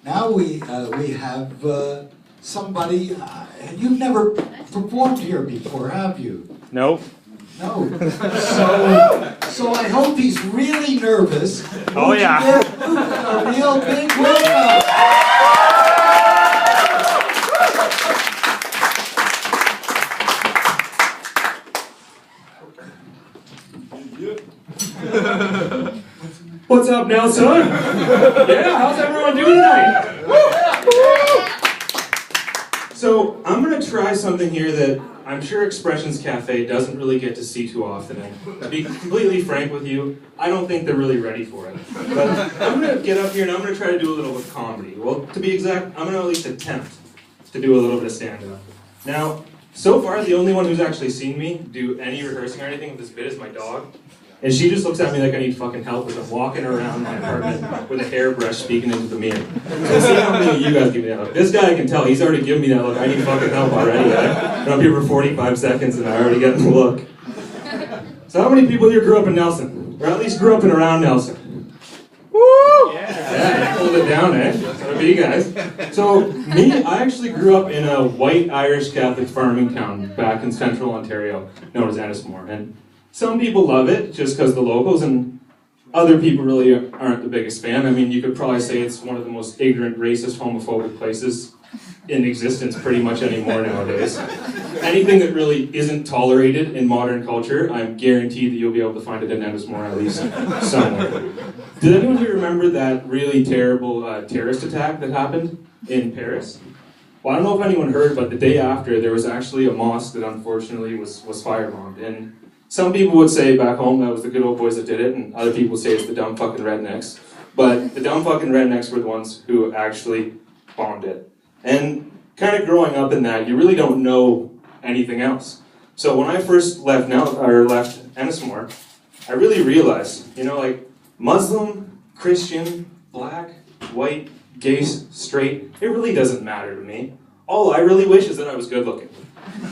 Now we have somebody. You've never performed here before, have you? Nope. No. So I hope he's really nervous. Oh, Would you yeah. give Luke a real big welcome? What's up, Nelson? Yeah, how's everyone doing tonight? So, I'm gonna try something here that I'm sure Expressions Cafe doesn't really get to see too often. And to be completely frank with you, I don't think they're really ready for it. But I'm gonna get up here and I'm gonna try to do a little bit of comedy. Well, to be exact, I'm gonna at least attempt to do a little bit of stand-up. Now, so far, the only one who's actually seen me do any rehearsing or anything with this bit is my dog. And she just looks at me like I need fucking help as I'm walking around my apartment with a hairbrush speaking into the mirror. So see how many of you guys give me that look. This guy, I can tell, he's already given me that look. I need fucking help already. I've been up here for 45 seconds and I already get the look. So how many people here grew up in Nelson? Or at least grew up and around Nelson? Woo! Yeah, hold it down, eh? So be you guys. So me, I actually grew up in a white Irish Catholic farming town back in central Ontario known as Ennismore. And some people love it just because the locals, and other people really aren't the biggest fan. I mean, you could probably say it's one of the most ignorant, racist, homophobic places in existence pretty much anymore nowadays. Anything that really isn't tolerated in modern culture, I'm guaranteed that you'll be able to find it in Ennismore at least somewhere. Did anyone here remember that really terrible terrorist attack that happened in Paris? Well, I don't know if anyone heard, but the day after, there was actually a mosque that unfortunately was firebombed. And some people would say back home that was the good old boys that did it, and other people would say it's the dumb fucking rednecks. But the dumb fucking rednecks were the ones who actually bombed it. And kind of growing up in that, you really don't know anything else. So when I first left Ennismore, I really realized, like Muslim, Christian, black, white, gay, straight, it really doesn't matter to me. All I really wish is that I was good looking.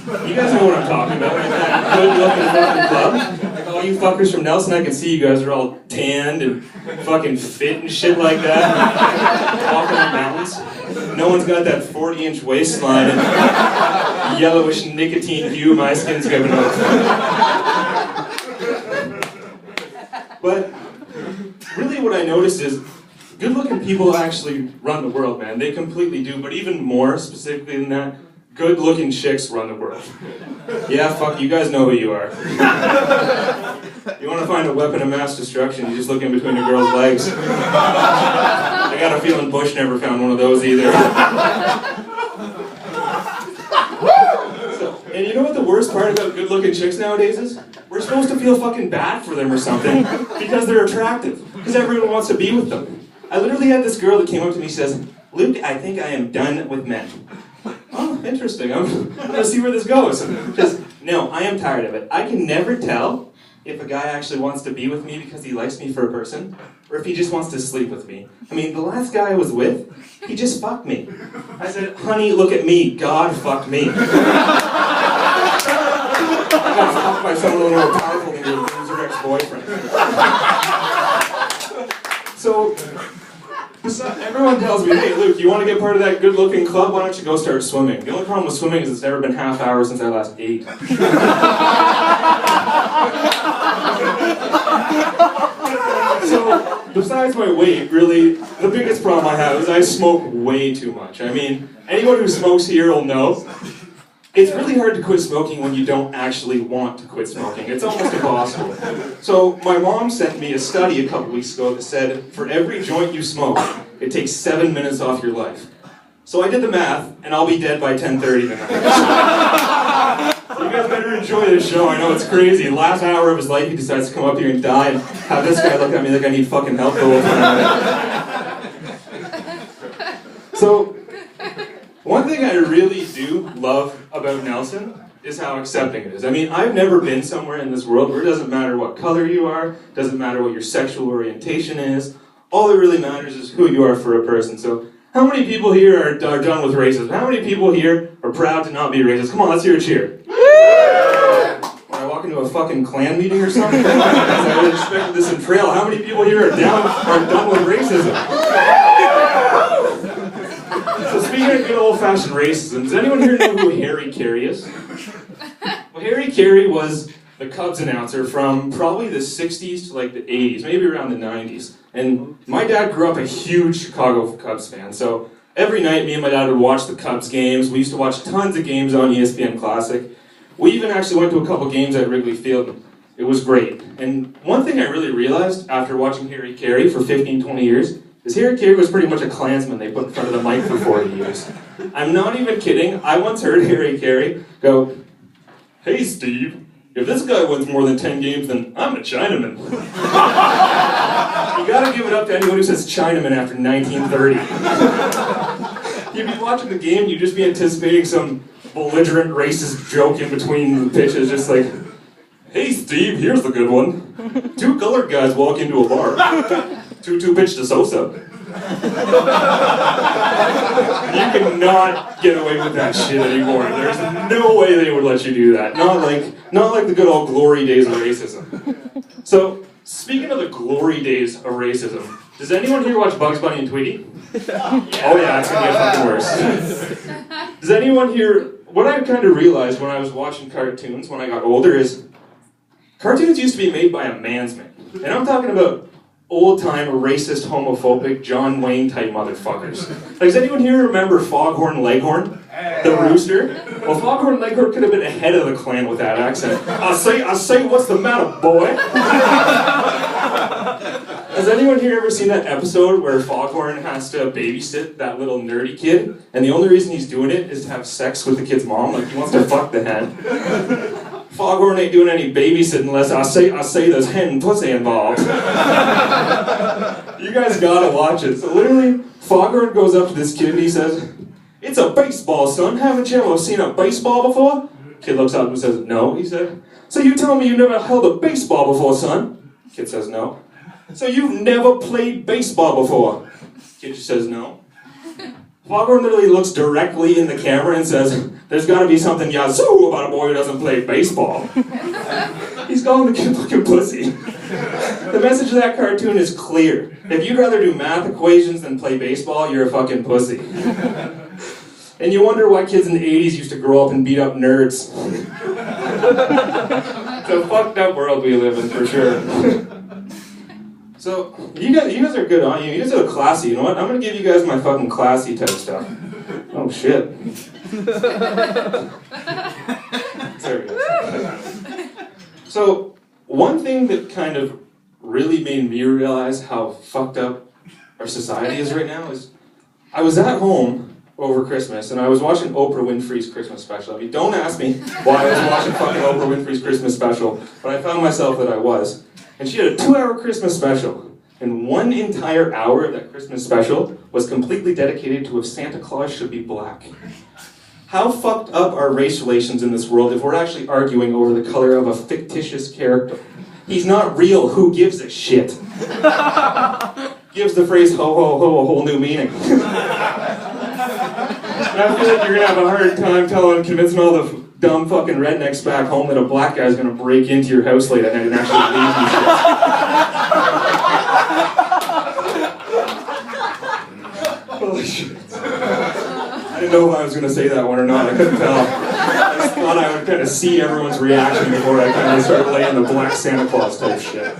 You guys know what I'm talking about, right? That good-looking fucking club. Like all you fuckers from Nelson, I can see you guys are all tanned and fucking fit and shit like that. Walking the mountains. No one's got that 40-inch waistline and yellowish nicotine hue my skin's giving off. But really what I noticed is good-looking people actually run the world, man. They completely do, but even more specifically than that, good-looking chicks run the world. Yeah, fuck, you guys know who you are. You want to find a weapon of mass destruction, you just look in between a girl's legs. I got a feeling Bush never found one of those either. And you know what the worst part about good-looking chicks nowadays is? We're supposed to feel fucking bad for them or something because they're attractive. Because everyone wants to be with them. I literally had this girl that came up to me and says, "Luke, I think I am done with men." Oh, interesting. I'm gonna see where this goes. Just, no, I am tired of it. I can never tell if a guy actually wants to be with me because he likes me for a person, or if he just wants to sleep with me. I mean, the last guy I was with, he just fucked me. I said, "Honey, look at me. God fucked me." I got fucked by someone a little more powerful than your loser ex-boyfriend. So, everyone tells me, "Hey Luke, you want to get part of that good-looking club? Why don't you go start swimming?" The only problem with swimming is it's never been half hour since I last ate. So, besides my weight, really, the biggest problem I have is I smoke way too much. I mean, anyone who smokes here will know. It's really hard to quit smoking when you don't actually want to quit smoking. It's almost impossible. So my mom sent me a study a couple weeks ago that said, for every joint you smoke, it takes 7 minutes off your life. So I did the math, and I'll be dead by 10:30 tonight. So you guys better enjoy this show. I know it's crazy. The last hour of his life, he decides to come up here and die and have this guy look at me like I need fucking help the whole time. So, one thing I really do love about Nelson is how accepting it is. I mean, I've never been somewhere in this world where it doesn't matter what color you are, doesn't matter what your sexual orientation is. All that really matters is who you are for a person. So, how many people here are done with racism? How many people here are proud to not be racist? Come on, let's hear a cheer. When I walk into a fucking Klan meeting or something, I would expect this in Trail. How many people here are done with racism? speaking of good old-fashioned racism, does anyone here know who Harry Carey is? Well, Harry Carey was the Cubs announcer from probably the 60s to like the 80s, maybe around the 90s. And my dad grew up a huge Chicago Cubs fan, so every night me and my dad would watch the Cubs games. We used to watch tons of games on ESPN Classic. We even actually went to a couple games at Wrigley Field. It was great. And one thing I really realized after watching Harry Carey for 15, 20 years is Harry Carey was pretty much a Klansman they put in front of the mic for 40 years. I'm not even kidding. I once heard Harry Carey go, "Hey Steve, if this guy wins more than 10 games, then I'm a Chinaman." You gotta give it up to anyone who says Chinaman after 1930. You'd be watching the game, you'd just be anticipating some belligerent racist joke in between the pitches, just like, "Hey Steve, here's the good one. Two colored guys walk into a bar. 2-2 pitch to Sosa." You cannot get away with that shit anymore. There's no way they would let you do that. Not like the good old glory days of racism. So, speaking of the glory days of racism, does anyone here watch Bugs Bunny and Tweety? Oh yeah, it's gonna get fucking worse. Does anyone here, what I kind of realized when I was watching cartoons when I got older is, cartoons used to be made by a mansman. And I'm talking about old-time, racist, homophobic, John Wayne type motherfuckers. Like, does anyone here remember Foghorn Leghorn? The rooster? Well, Foghorn Leghorn could have been ahead of the Klan with that accent. I say, what's the matter, boy? Has anyone here ever seen that episode where Foghorn has to babysit that little nerdy kid, and the only reason he's doing it is to have sex with the kid's mom? Like, he wants to fuck the hen. Foghorn ain't doing any babysitting unless I say there's hen pussy involved. You guys gotta watch it. So literally, Foghorn goes up to this kid and he says, "It's a baseball, son. Haven't you ever seen a baseball before?" Kid looks up and says, "No." He said, "So you tell me you never held a baseball before, son?" Kid says, "No." "So you've never played baseball before?" Kid just says, "No." Foghorn literally looks directly in the camera and says, "There's gotta be something yazoo about a boy who doesn't play baseball." He's calling the kid fucking pussy. The message of that cartoon is clear. If you'd rather do math equations than play baseball, you're a fucking pussy. And you wonder why kids in the 80s used to grow up and beat up nerds. It's a fucked up world we live in, for sure. So, you guys are good, aren't you? You guys are classy. You know what? I'm gonna give you guys my fucking classy type stuff. Oh shit. Sorry guys. So, one thing that kind of really made me realize how fucked up our society is right now is, I was at home over Christmas and I was watching Oprah Winfrey's Christmas special. I mean, don't ask me why I was watching fucking Oprah Winfrey's Christmas special, but I found myself that I was. And she had a 2-hour Christmas special. And one entire hour of that Christmas special was completely dedicated to if Santa Claus should be black. How fucked up are race relations in this world if we're actually arguing over the color of a fictitious character? He's not real, who gives a shit? Gives the phrase ho ho ho a whole new meaning. And I feel like you're gonna have a hard time convincing all the dumb fucking rednecks back home that a black guy's gonna break into your house late at night and actually leave you shit. Holy shit. I didn't know if I was gonna say that one or not, I couldn't tell. I just thought I would kind of see everyone's reaction before I kind of start laying the black Santa Claus type shit.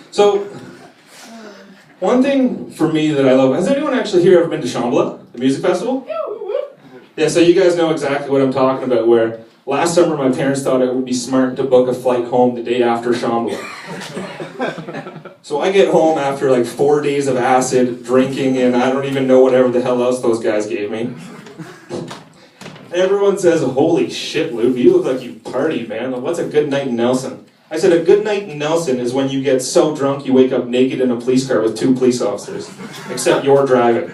So, one thing for me that I love, has anyone actually here ever been to Shambhala, the music festival? Yeah, so you guys know exactly what I'm talking about, where last summer my parents thought it would be smart to book a flight home the day after Shambhala. So I get home after like 4 days of acid, drinking, and I don't even know whatever the hell else those guys gave me. Everyone says, "Holy shit, Luke, you look like you partied, man. What's a good night in Nelson?" I said, a good night in Nelson is when you get so drunk you wake up naked in a police car with 2 police officers. Except you're driving.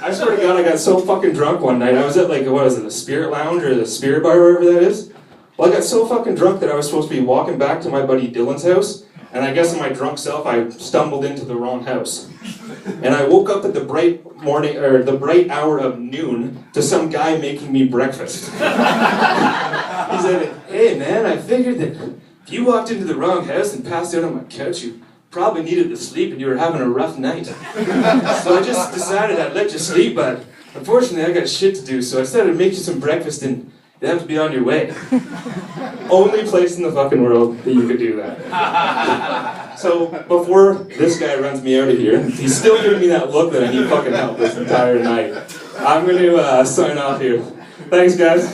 I swear to God, I got so fucking drunk one night. I was at like, what is it, the Spirit Lounge or the Spirit Bar, wherever that is? Well, I got so fucking drunk that I was supposed to be walking back to my buddy Dylan's house, and I guess in my drunk self, I stumbled into the wrong house. And I woke up at the bright morning, or the bright hour of noon, to some guy making me breakfast. He said, "Hey man, I figured that if you walked into the wrong house and passed out on my couch, you probably needed the sleep and you were having a rough night. So I just decided I'd let you sleep, but unfortunately I got shit to do, so I said I'd make you some breakfast and you'd have to be on your way. Only place in the fucking world that you could do that. So before this guy runs me out of here, he's still giving me that look that I need fucking help this entire night. I'm going to sign off here. Thanks, guys.